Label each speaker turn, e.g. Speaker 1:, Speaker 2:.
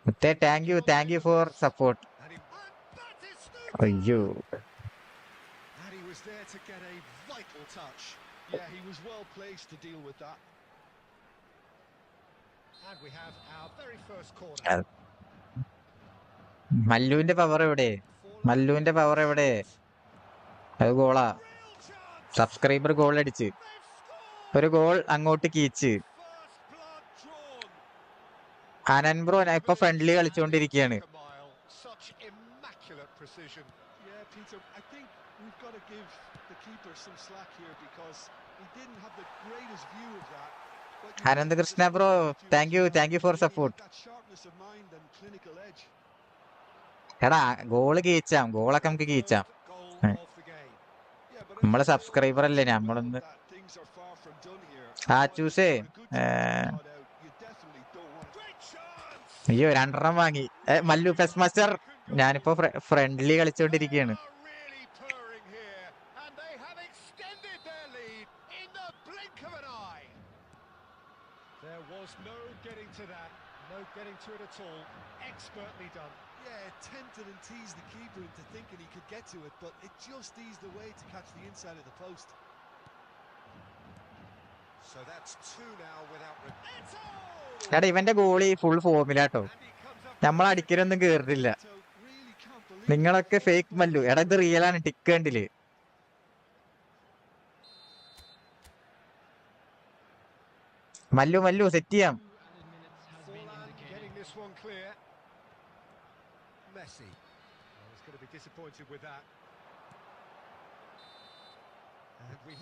Speaker 1: മുത്തേ thank you for support. അയ്യോ
Speaker 2: And he was there to get a vital touch. Yeah, he was well placed to deal with that. And we have our very first corner.
Speaker 1: മല്ലുവിന്റെ power എവിടെ? മല്ലുവിന്റെ power എവിടെ? അത് ഗോളാ.
Speaker 2: Real chance.
Speaker 1: Subscriber goal അടിച്ച്
Speaker 2: They've scored.
Speaker 1: ഒരു goal അങ്ങോട്ട് കീച്ച്.
Speaker 2: First blood drawn.
Speaker 1: അനൻ ബ്രോ ഞാൻ ഇപ്പൊ ഫ്രണ്ട്ലി കളിച്ചുകൊണ്ടിരിക്കുകയാണ്.
Speaker 2: Took a mile. Such immaculate precision. Yeah, Peter, I think we've got to give the keeper some slack here because he didn't have the greatest view of that.
Speaker 1: Ananthakrishna bro thank you for support.
Speaker 2: That sharpness of mind and clinical edge.
Speaker 1: എടാ goal കീച്ചാം, ഗോളൊക്കെ നമുക്ക് കീച്ചാം.
Speaker 2: Goal of the game. Yeah, but
Speaker 1: നമ്മളെ subscriber അല്ലേ നമ്മളൊന്ന്.
Speaker 2: things are far from done here.
Speaker 1: ചൂസേ
Speaker 2: You definitely don't want great chance.
Speaker 1: അയ്യോ 2 run വാങ്ങി. Mallu pes master ഞാനിപ്പോ friendly കളിച്ചോണ്ടിരിക്കുകയാണ്.
Speaker 2: Are really purring here, and they have extended their lead in the blink of an eye. There was no getting to that, no getting to it at all. Expertly done. Yeah, tempted and teased the keeper into thinking he could get to it, but it just eased away to catch the inside of the post. So that's 2 now without.
Speaker 1: എടാ ഇവന്റെ goalie full ഫോമിലാട്ടോ. നമ്മൾ അടിക്കലൊന്നും കേറിട്ടില്ല. നിങ്ങളൊക്കെ fake Mallu. എടാ ഇത് real ആണ്. Tick കണ്ടില് Mallu set ചെയ്യാം.
Speaker 2: Getting this one clear. Messi. I was going to be disappointed with that. And we